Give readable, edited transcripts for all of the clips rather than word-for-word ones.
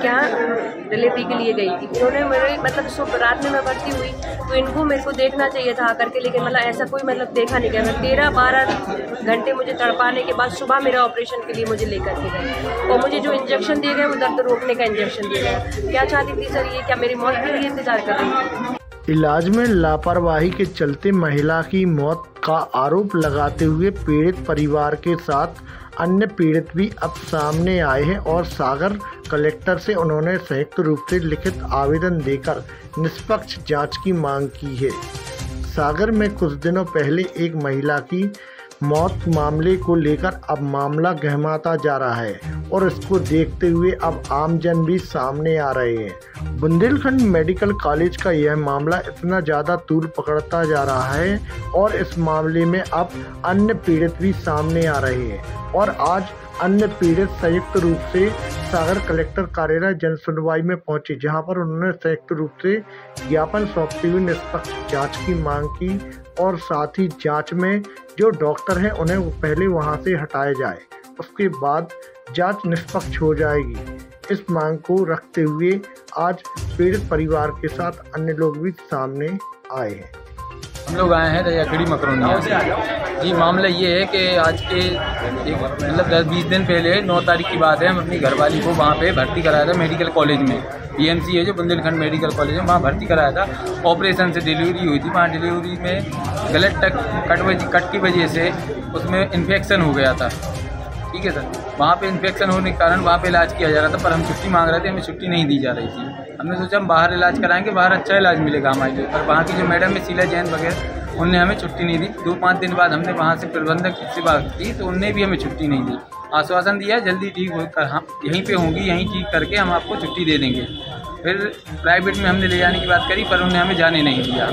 इनके यहाँ डिलीवरी के लिए गई थी। इन्होंने मेरे मतलब सुबह रात में मैं भर्ती हुई तो इनको मेरे को देखना चाहिए था आकर के, लेकिन मतलब ऐसा कोई मतलब देखा नहीं गया। 13-12 घंटे मुझे तड़पाने के बाद सुबह मेरा ऑपरेशन के लिए मुझे लेकर के गए और मुझे जो इंजेक्शन दिए गए वो दर्द रोकने का इंजेक्शन दिया गया। क्या चाहती थी सर ये, क्या मेरी मौत के लिए इंतजार कर रही थी? इलाज में लापरवाही के चलते महिला की मौत का आरोप लगाते हुए पीड़ित परिवार के साथ अन्य पीड़ित भी अब सामने आए हैं और सागर कलेक्टर से उन्होंने संयुक्त रूप से लिखित आवेदन देकर निष्पक्ष जांच की मांग की है। सागर में कुछ दिनों पहले एक महिला की मौत मामले को लेकर अब मामला गहमाता जा रहा है और इसको देखते हुए अब आमजन भी सामने आ रहे हैं। बुंदेलखंड मेडिकल कॉलेज का यह मामला इतना ज़्यादा तूल पकड़ता जा रहा है और इस मामले में अब अन्य पीड़ित भी सामने आ रहे हैं और आज अन्य पीड़ित संयुक्त रूप से सागर कलेक्टर कार्यालय जन सुनवाई में पहुंचे, जहां पर उन्होंने संयुक्त रूप से ज्ञापन सौंपते हुए निष्पक्ष जांच की मांग की और साथ ही जांच में जो डॉक्टर हैं उन्हें पहले वहां से हटाया जाए, उसके बाद जांच निष्पक्ष हो जाएगी। इस मांग को रखते हुए आज पीड़ित परिवार के साथ अन्य लोग भी सामने आए हैं। हम लोग आए हैं रैयाखेड़ी मकरोनिया से। जी मामला ये है कि आज के मतलब 10-20 दिन पहले 9 तारीख की बात है, हम अपनी घरवाली को वहाँ पे भर्ती कराया था मेडिकल कॉलेज में। BMC है जो बुंदेलखंड मेडिकल कॉलेज है, वहाँ भर्ती कराया था। ऑपरेशन से डिलीवरी हुई थी, वहाँ डिलीवरी में गलत कट की वजह से उसमें इन्फेक्शन हो गया था। ठीक है सर, वहाँ पे इन्फेक्शन होने के कारण वहाँ पे इलाज किया जा रहा था, पर हम छुट्टी मांग रहे थे, हमें छुट्टी नहीं दी जा रही थी। हमने सोचा हम बाहर इलाज कराएंगे, बाहर अच्छा इलाज मिलेगा हमारे, पर वहाँ की जो मैडम है शीला जैन वगैरह, उनने हमें छुट्टी नहीं दी। 2-5 दिन बाद हमने वहाँ से प्रबंधक से बात की तो उनने भी हमें छुट्टी नहीं दी। आश्वासन दिया जल्दी ठीक होकर हम यहीं पे होंगी, यहीं ठीक करके हम आपको छुट्टी दे देंगे। फिर प्राइवेट में हमने ले जाने की बात करी, पर उन्होंने हमें जाने नहीं दिया।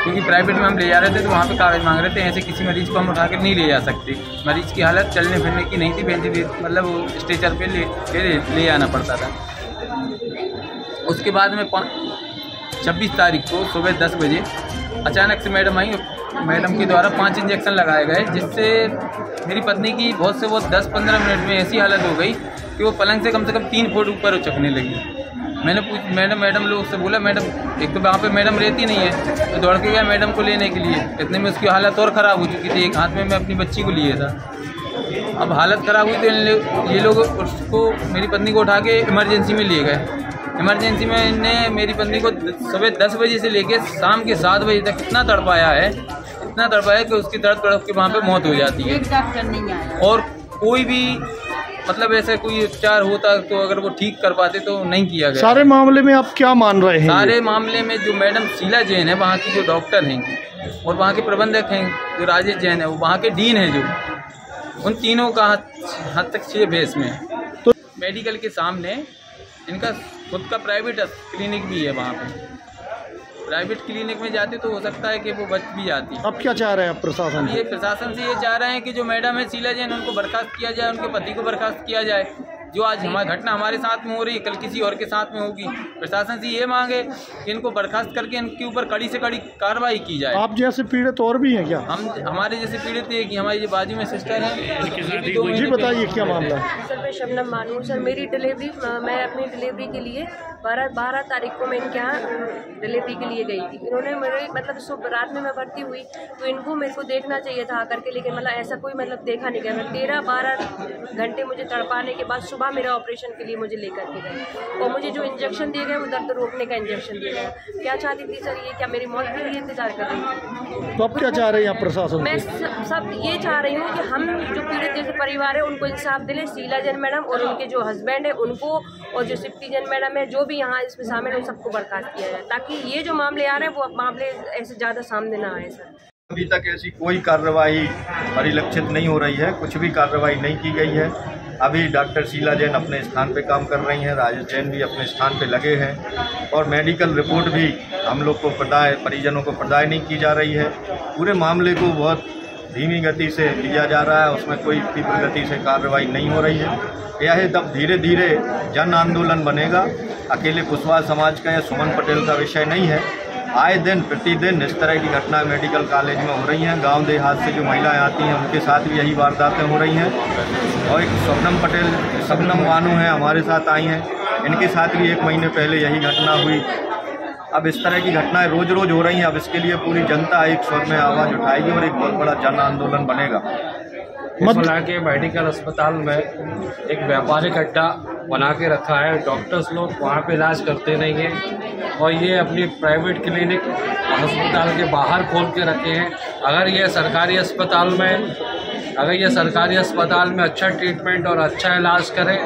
क्योंकि प्राइवेट में हम ले जा रहे थे तो वहाँ पे कागज़ मांग रहे थे, ऐसे किसी मरीज़ को हम उठा कर नहीं ले जा सकते। मरीज़ की हालत चलने फिरने की नहीं थी, वेंटिलेटर मतलब स्ट्रेचर पे ले जाना पड़ता था। उसके बाद में 26 तारीख को सुबह 10 बजे अचानक से मैडम आई। मैडम के द्वारा 5 इंजेक्शन लगाए गए, जिससे मेरी पत्नी की बहुत से बहुत 10-15 मिनट में ऐसी हालत हो गई कि वो पलंग से कम 3 फुट ऊपर उचकने लगी। मैंने मैडम लोग से बोला, मैडम एक तो वहाँ पे मैडम रहती नहीं है, तो दौड़ के गया मैडम को लेने के लिए। इतने में उसकी हालत और ख़राब हो चुकी थी, एक हाथ में मैं अपनी बच्ची को लिए था। अब हालत ख़राब हुई तो ये लोग उसको मेरी पत्नी को उठा के इमरजेंसी में लिए गए। इमरजेंसी में इनने मेरी पत्नी को सुबह 10 बजे से लेकर शाम के 7 बजे तक इतना तड़पाया कि उसकी तड़प के वहाँ पे मौत हो जाती है। और कोई भी मतलब ऐसे कोई उपचार होता तो अगर वो ठीक कर पाते तो नहीं किया गया। सारे मामले में आप क्या मान रहे हैं? सारे मामले में जो मैडम शीला जैन है, वहाँ की जो डॉक्टर हैं, और वहाँ के प्रबंधक हैं जो राजेश जैन है, वो वहाँ के डीन हैं, जो उन तीनों का हस्तक्षेप है इसमें। तो मेडिकल के सामने इनका खुद का प्राइवेट क्लिनिक भी है, वहाँ पे प्राइवेट क्लिनिक में जाते तो हो सकता है कि वो बच भी जाती। अब क्या चाह रहे हैं आप प्रशासन? ये प्रशासन से ये चाह रहे हैं कि जो मैडम है शीला जैन, उनको बर्खास्त किया जाए, उनके पति को बर्खास्त किया जाए। जो आज हमारी घटना हमारे साथ में हो रही है, कल किसी और के साथ में होगी। प्रशासन से ये मांगे कि इनको बर्खास्त करके इनके ऊपर कड़ी से कड़ी कार्रवाई की जाए। आप जैसे पीड़ित और भी हैं क्या? हम हमारे जैसे पीड़ित है कि हमारी जो बाजू में सिस्टर है। जी बताइए क्या मामला है? सर मैं शबनम मानू। सर मेरी डिलीवरी, मैं अपनी डिलीवरी के लिए 12 तारीख को मैं इनके यहाँ डिलीवरी के लिए गई थी। इन्होंने मेरे मतलब सुबह रात में मैं भर्ती हुई तो इनको मेरे को देखना चाहिए था आकर के, लेकिन मतलब ऐसा कोई मतलब देखा नहीं गया। 13-12 घंटे मुझे तड़पाने के बाद सुबह मेरा ऑपरेशन के लिए मुझे लेकर के गए और मुझे जो इंजेक्शन दिए गए वो दर्द रोकने का इंजेक्शन दिया गया। क्या चाहती थी सर ये, क्या मेरी मौत के लिए इंतजार कर रही थी? तो अब क्या चाह रहे हैं आप प्रशासन? मैं सब ये चाह रही हूँ कि हम जो पीड़ित जैसे परिवार है उनको इंसाफ दिले। शीला जैन मैडम और उनके जो हस्बैंड है उनको, और जो सिप्ती जैन मैडम है, जो भी यहाँ इसमें शामिल है, उन सबको बर्खास्त किया जाए, ताकि ये जो मामले आ रहे हैं वो मामले ऐसे ज़्यादा सामने ना आए। सर अभी तक ऐसी कोई कार्रवाई परिलक्षित नहीं हो रही है, कुछ भी कार्रवाई नहीं की गई है। अभी डॉक्टर शीला जैन अपने स्थान पे काम कर रही हैं, राजेश जैन भी अपने स्थान पे लगे हैं और मेडिकल रिपोर्ट भी हम लोग को परिजनों को प्रदान नहीं की जा रही है। पूरे मामले को बहुत धीमी गति से लिया जा रहा है, उसमें कोई तीव्र गति से कार्रवाई नहीं हो रही है। यह तब धीरे धीरे जन आंदोलन बनेगा, अकेले कुशवाहा समाज का या सुमन पटेल का विषय नहीं है। आए दिन प्रतिदिन इस तरह की घटनाएं मेडिकल कॉलेज में हो रही हैं। गांव देहात से जो महिलाएं आती हैं उनके साथ भी यही वारदातें हो रही हैं। और एक शबनम मानू हैं, हमारे साथ आई हैं, इनके साथ भी 1 महीने पहले यही घटना हुई। अब इस तरह की घटनाएं रोज रोज हो रही हैं। अब इसके लिए पूरी जनता एक स्वर में आवाज़ उठाएगी और एक बहुत बड़ा जन आंदोलन बनेगा। बना के मेडिकल अस्पताल में एक व्यापारिक अड्डा बना के रखा है। डॉक्टर्स लोग वहाँ पे इलाज करते नहीं हैं और ये अपनी प्राइवेट क्लिनिक अस्पताल के बाहर खोल के रखे हैं। अगर ये सरकारी अस्पताल में अच्छा ट्रीटमेंट और अच्छा इलाज करें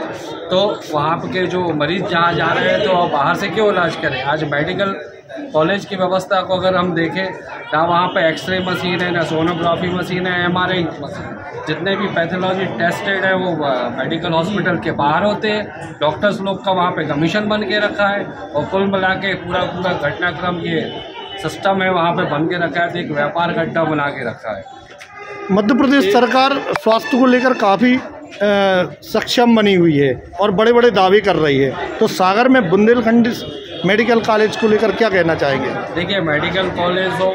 तो वहाँ के जो मरीज़ जहाँ जा रहे हैं तो बाहर से क्यों इलाज करें। आज मेडिकल कॉलेज की व्यवस्था को अगर हम देखें ना वहाँ पे एक्सरे मशीन है, ना सोनोग्राफी मशीन है, MRI मशीन, जितने भी पैथोलॉजी टेस्टेड है वो मेडिकल हॉस्पिटल के बाहर होते हैं। डॉक्टर्स लोग का वहाँ पे कमीशन बन के रखा है और कुल मिला के पूरा घटनाक्रम ये सिस्टम है वहाँ पे बन के रखा है। तो एक व्यापार अड्डा बना के रखा है। मध्य प्रदेश सरकार स्वास्थ्य को लेकर काफ़ी सक्षम बनी हुई है और बड़े बड़े दावे कर रही है, तो सागर में बुंदेलखंड मेडिकल कॉलेज को लेकर क्या कहना चाहेंगे? देखिए, मेडिकल कॉलेज हो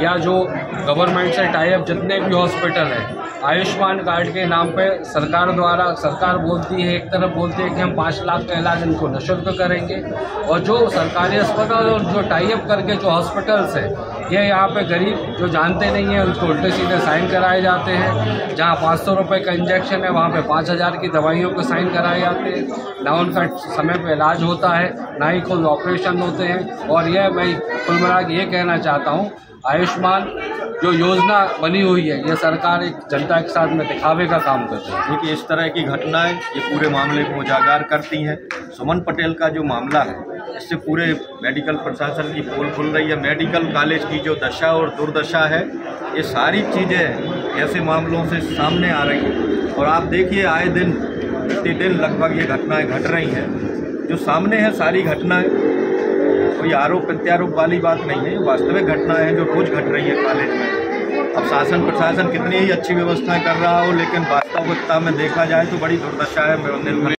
या जो गवर्नमेंट से टाई अप जितने भी हॉस्पिटल हैं, आयुष्मान कार्ड के नाम पे सरकार बोलती है, एक तरफ बोलती है कि हम 5 लाख का इलाज इनको निःशुल्क करेंगे, और जो सरकारी अस्पताल और जो टाई अप करके जो हॉस्पिटल्स हैं ये यहाँ पे गरीब जो जानते नहीं हैं उनको उल्टे सीधे साइन कराए जाते हैं। जहाँ 500 रुपये का इंजेक्शन है वहाँ पे 5000 की दवाइयों को साइन कराए जाते हैं। ना उनका समय पे इलाज होता है, ना ही कोई ऑपरेशन होते हैं। और यह मैं कुल मिला के ये कहना चाहता हूँ, आयुष्मान जो योजना बनी हुई है ये सरकार एक जनता के साथ में दिखावे का काम कर रही है। देखिए, इस तरह की घटनाएं ये पूरे मामले को उजागर करती हैं। सुमन पटेल का जो मामला है इससे पूरे मेडिकल प्रशासन की पोल खुल रही है। मेडिकल कॉलेज की जो दशा और दुर्दशा है, ये सारी चीज़ें ऐसे मामलों से सामने आ रही हैं। और आप देखिए, आए दिन प्रतिदिन लगभग ये घटनाएं घट रही हैं। जो सामने है सारी घटनाएं कोई आरोप प्रत्यारोप वाली बात नहीं है, ये वास्तविक घटनाएं हैं जो रोज घट रही है कॉलेज में। अब शासन प्रशासन कितनी ही अच्छी व्यवस्थाएं कर रहा हो, लेकिन वास्तविकता में देखा जाए तो बड़ी दुर्दशा है।